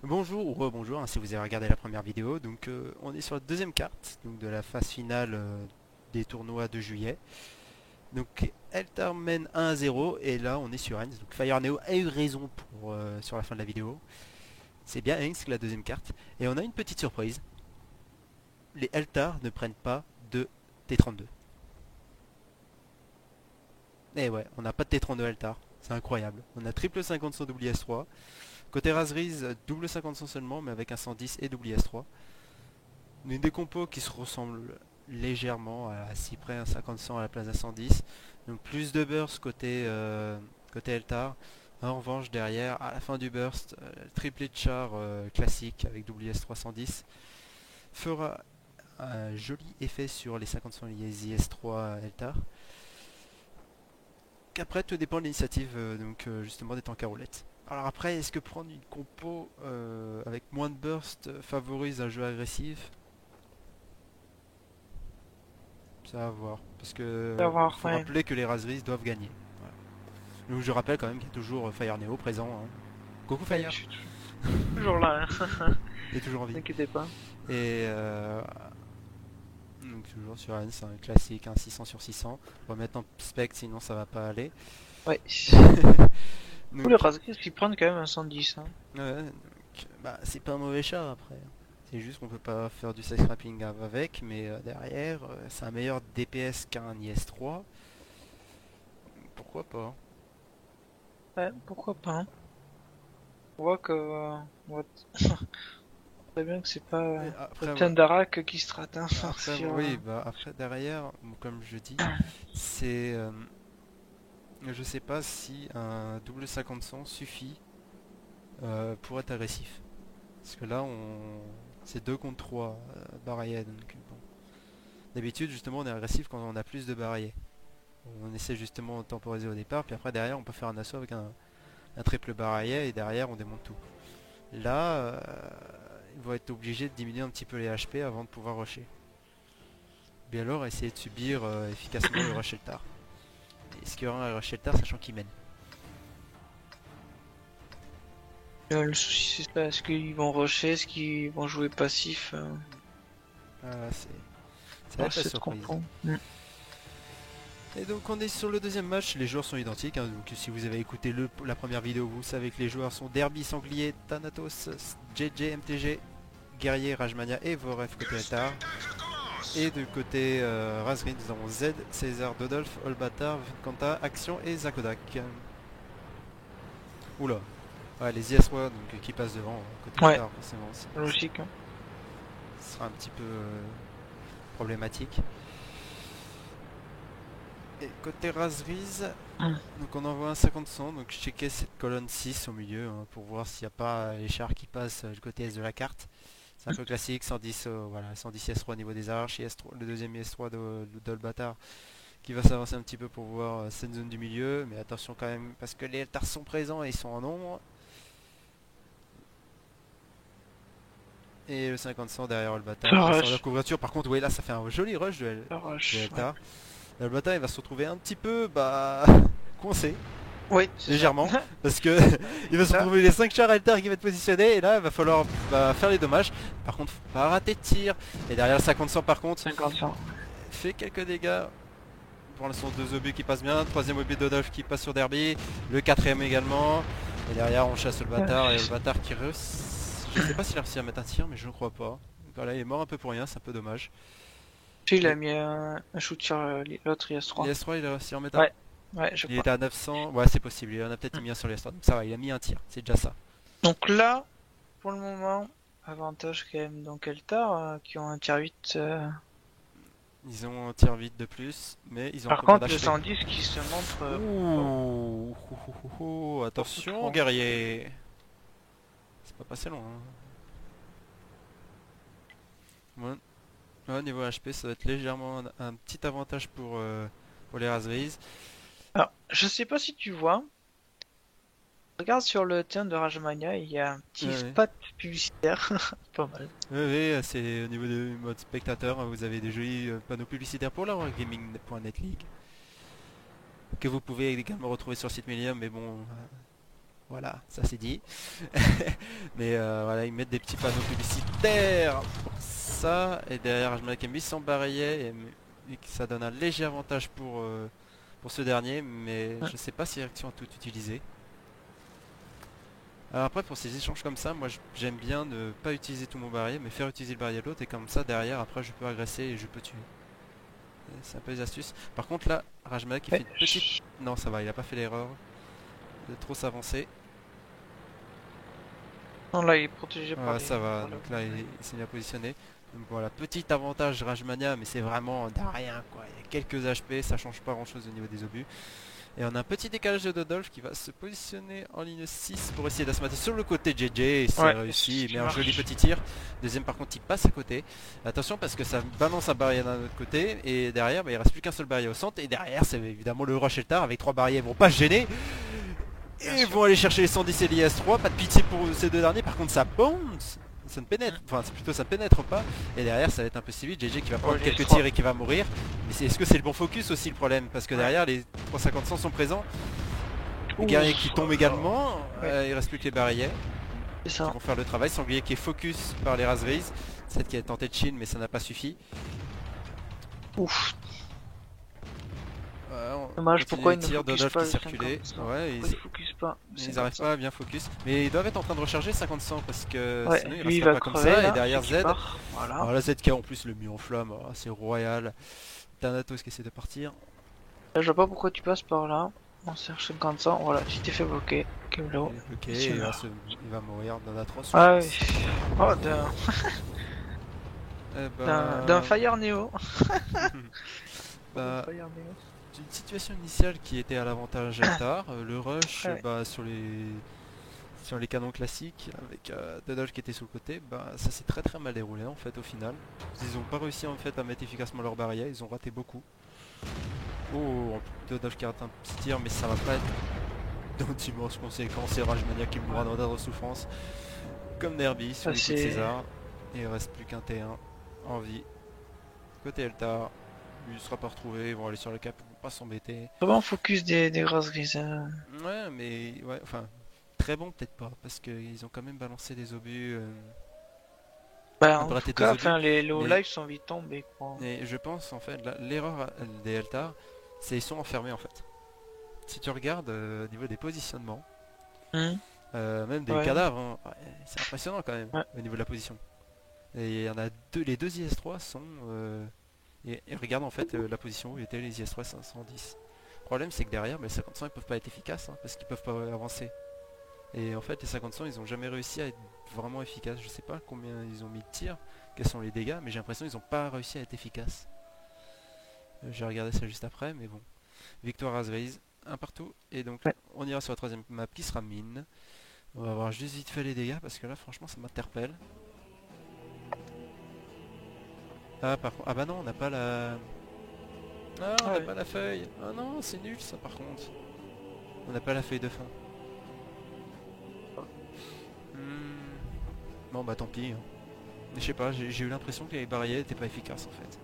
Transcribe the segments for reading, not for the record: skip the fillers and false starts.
Bonjour ou rebonjour hein, si vous avez regardé la première vidéo. Donc on est sur la deuxième carte donc, de la phase finale des tournois de juillet. Donc Eltar mène 1-0 et là on est sur Heinz. Donc Fire Neo a eu raison sur la fin de la vidéo. C'est bien Heinz la deuxième carte. Et on a une petite surprise. Les Eltar ne prennent pas de T32. Et ouais, on n'a pas de T32 Eltar. C'est incroyable. On a triple 50 sans WS3. Côté Razriz, double 50 seulement mais avec un 110 et WS3. Une décompo qui se ressemble légèrement à Cyprès, un 50-100 à la place d'un 110. Donc plus de burst côté Eltar. En revanche derrière, à la fin du burst, triplet de char classique avec WS 310 fera un joli effet sur les 50-100 liés IS3 Eltar. Qu'après tout dépend de l'initiative justement des tanks à roulettes. Alors après, est-ce que prendre une compo avec moins de burst favorise un jeu agressif? Ça va voir. Parce que il D'avoir, faut ouais. rappeler que les Raspberries doivent gagner. Voilà. Donc je rappelle quand même qu'il y a toujours Fire Neo présent. Hein. Coucou Ouais, je Fire. suis toujours là, hein. Il est toujours en vie. T'inquiétez pas. Et donc toujours sur N, c'est un classique, un 600 sur 600. On va mettre en spec sinon ça va pas aller. Ouais. Tous les donc, Razgris qui prennent quand même un 110, hein. ouais, bah, c'est pas un mauvais char après. C'est juste qu'on peut pas faire du side scrapping avec, mais derrière, c'est un meilleur DPS qu'un IS-3. Pourquoi pas? Ouais, pourquoi pas, hein. On voit que... on voit très bien que c'est pas Et le après, ouais. Tendarak qui se rate, hein, Après, sur... oui, bah après derrière, comme je dis, c'est, je sais pas si un double 50-100 suffit pour être agressif. Parce que là, c'est 2 contre 3 barrières. Donc, bon. D'habitude, justement, on est agressif quand on a plus de barrières. On essaie justement de temporiser au départ, puis après derrière, on peut faire un assaut avec un triple barrière et derrière, on démonte tout. Là, ils vont être obligés de diminuer un petit peu les HP avant de pouvoir rusher. Bien alors, essayer de subir efficacement le rush Eltar. Est-ce qu'il y aura un rush Eltar sachant qu'il mène? Le souci c'est ça, est-ce qu'ils vont rusher, est-ce qu'ils vont jouer passif Ça va dans être la cette surprise. compo. Mm. Et donc on est sur le deuxième match, les joueurs sont identiques, hein, donc si vous avez écouté la première vidéo, vous savez que les joueurs sont Derby, Sanglier, Thanatos, JJ, MTG, Guerrier, Rajmania et Voref côté Altar. Et du côté Razgrim, nous avons Z, César, Dodolf, Olbatar, Kanta, Action et Zakodak. Oula, ouais, les IS-1 donc, qui passent devant, côté Ouais, Altar forcément, logique, hein. ce sera un petit peu problématique. Et côté Razriz, Mm. donc on envoie un 50-100, donc checker cette colonne 6 au milieu hein, pour voir s'il n'y a pas les chars qui passent du côté est de la carte. C'est un peu classique, 110, voilà, 110 IS-3 au niveau des arches, IS-3, le deuxième IS-3 de Bâtard qui va s'avancer un petit peu pour voir cette zone du milieu, mais attention quand même parce que les Eltars sont présents et ils sont en nombre. Et le 50-100 derrière le Ça Bâtard qui est sur la rush, couverture. Par contre, oui, là ça fait un joli rush ça de rush, ouais. Eltar. Le Bâtard il va se retrouver un petit peu coincé. Oui, c'est ça. Légèrement parce que il va se Là, retrouver les 5 chars Altar qui vont être positionnés et là il va falloir faire les dommages. Par contre faut pas rater de tir et derrière le 50-100 par contre 50 ans. fait quelques dégâts. Pour l'instant deux obus qui passent bien, troisième obus d'Odolphe qui passe sur Derby, le quatrième également et derrière on chasse le bâtard et le bâtard qui je sais pas s'il a réussi à mettre un tir mais je ne crois pas. Donc voilà il est mort un peu pour rien, c'est un peu dommage. Puis il a Et mis un shoot sur l'autre IS-3. l'IS-3 il a réussi à en mettre un. Ouais, ouais, je Il crois. était à 900, ouais c'est possible, il en a peut-être mis un sur l'IS-3 donc ça va, il a mis un tir, c'est déjà ça. Donc là, pour le moment, avantage quand même donc Eltar, qui ont un tier 8. Ils ont un tir vite de plus, mais ils ont un Par peu moins contre, le d'HP. 110 qui se montre Ouh, beaucoup attention trop. guerrier. C'est pas passé loin. Hein. Ouais. Ouais, niveau HP, ça va être légèrement un petit avantage pour les Raspberries. Alors, je sais pas si tu vois, regarde sur le thème de Rajmania, il y a un petit Ouais, spot publicitaire. Pas mal. ouais, ouais, c'est au niveau du mode spectateur, hein, vous avez des jolis panneaux publicitaires pour la Wargaming.net League que vous pouvez également retrouver sur le site Millium, mais bon, Voilà, ça c'est dit. Mais voilà, ils mettent des petits panneaux publicitaires pour ça. Et derrière, je mets 800 barillet et que ça donne un léger avantage pour ce dernier. Mais Ouais. je sais pas si Réaction a tout utilisé. Alors après, pour ces échanges comme ça, moi j'aime bien ne pas utiliser tout mon barillet, mais faire utiliser le barillet de l'autre. Et comme ça, derrière, après, je peux agresser et je peux tuer. C'est un peu les astuces. Par contre là, Rajmalak il fait Ouais, une petite... Non, ça va, il a pas fait l'erreur de trop s'avancer. non, là, il est protégé par Ouais, les... ça va, par le- donc là il s'est bien positionné. Donc voilà, petit avantage Rajmania, mais c'est vraiment de rien quoi. Il y a quelques HP, ça change pas grand chose au niveau des obus. Et on a un petit décalage de Dodolf qui va se positionner en ligne 6 pour essayer d'asmater sur le côté JJ. Et c'est Ouais, réussi, ce il qui met un joli marche. petit tir. Deuxième par contre il passe à côté. Attention parce que ça balance un barrière d'un autre côté. Et derrière bah, il reste plus qu'un seul barrière au centre. Et derrière c'est évidemment le rush et le tard avec trois barrières, ils vont pas se gêner. Bien Et sûr. vont aller chercher les 110 et l'IS-3, pas de pitié pour ces deux derniers, par contre ça bounce, ça ne pénètre, enfin c'est plutôt ça ne pénètre pas, et derrière ça va être un peu si vite, GG qui va Oh, prendre les quelques trois. tirs et qui va mourir, mais est-ce que c'est le bon focus aussi le problème, parce que Ouais. derrière les 350 sont présents, les Ouh, guerriers qui tombent également, ouais, il reste plus que les barillet, c'est qui ça. vont faire le travail, Sanglier qui est focus par les Razriz, cette qui a tenté de chill mais ça n'a pas suffi. Ouf. On Dommage, continue pourquoi les il ne tirs, focus Dodolf pas qui le 50 circulait, ça? ouais, Pourquoi il focus pas le ils n'arrivent 50 pas à bien focus, mais ils doivent être en train de recharger 50-100 parce que Ouais, sinon il lui il resterait va pas comme crever ça, et là, derrière dès qu'il Z. part. Voilà. Alors la ZK en plus le mis en flamme, oh, c'est royal. Thanatos qui essaie de partir. Là, je vois pas pourquoi tu passes par là. On cherche 50 ans, voilà, tu t'es fait bloquer. Kemlo, Il est bloqué et et tu meurs. il va mourir. Thanatos je Ah oui. pense. Oh, Eh d'un bah... Fire Neo. D'un bah... Fire Neo. Une situation initiale qui était à l'avantage Altar. Le rush Ouais. bah, sur les canons classiques avec Dodol qui était sur le côté, bah ça s'est très mal déroulé en fait au final. Ils ont pas réussi en fait à mettre efficacement leur barrière, ils ont raté beaucoup. Oh, Dodol qui rate un petit tir mais ça va pas être d'immenses conséquences et Rajmania qui mourra dans d'ordre souffrance comme Derby sur Ça les coups de c'est César. Et il reste plus qu'un T1 en vie. Côté Eltar, lui il sera pas retrouvé, ils vont aller sur le cap, ils vont pas s'embêter. vraiment focus des grasses grises. Ouais mais ouais enfin très bon peut-être pas parce qu'ils ont quand même balancé des obus, Bah, en braté tout deux cas, obus. enfin, les low Mais, life sont vite tombés, quoi. mais je pense en fait l'erreur des Eltar c'est ils sont enfermés en fait. Si tu regardes au niveau des positionnements, Hmm. même des Ouais, cadavres, hein, ouais, c'est impressionnant quand même ouais. au niveau de la position. Et il y en a deux, les deux IS-3 sont... et regarde en fait la position où étaient les IS-3 510. Le problème c'est que derrière, bah, les 50 ils peuvent pas être efficaces hein, parce qu'ils peuvent pas avancer. Et en fait les 50 ils ont jamais réussi à être vraiment efficaces. Je sais pas combien ils ont mis de tirs, quels sont les dégâts, mais j'ai l'impression qu'ils ont pas réussi à être efficaces. J'ai regardé ça juste après, mais bon. Victoire Azraïs, un partout. Et donc Ouais. on ira sur la troisième map qui sera mine. On va voir juste vite fait les dégâts parce que là franchement ça m'interpelle. Ah par contre, ah bah non on n'a pas la... Ah, on Ah n'a ouais. pas la feuille. Ah non, c'est nul ça par contre. On n'a pas la feuille de fin. Hmm. Bon bah tant pis, hein. Mais je sais pas, j'ai eu l'impression que les barrières étaient pas efficaces en fait.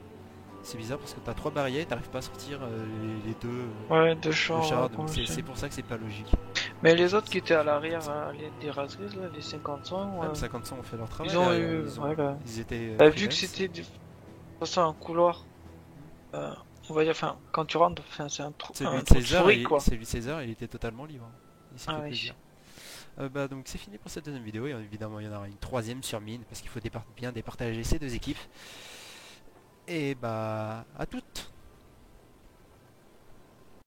C'est bizarre parce que t'as trois barrières, t'arrives pas à sortir les deux Ouais, deux de chars, chars, donc comme ça. c'est pour ça que c'est pas logique. Mais les autres qui C'est étaient à toujours l'arrière, comme ça. des races grises, là, les 50 ans, Même 50 ont fait leur travail ils ont derrière, eu, voilà. ils étaient Bah, vu que freelance. c'était de toute façon un couloir, on va dire, enfin, quand tu rentres, enfin, c'est Celui un de trou de César, souris, quoi. celui de César, il était totalement libre. Il s'est Ah fait oui. plaisir. Bah donc c'est fini pour cette deuxième vidéo et évidemment il y en aura une troisième sur mine parce qu'il faut bien départager ces deux équipes. Et bah à toutes.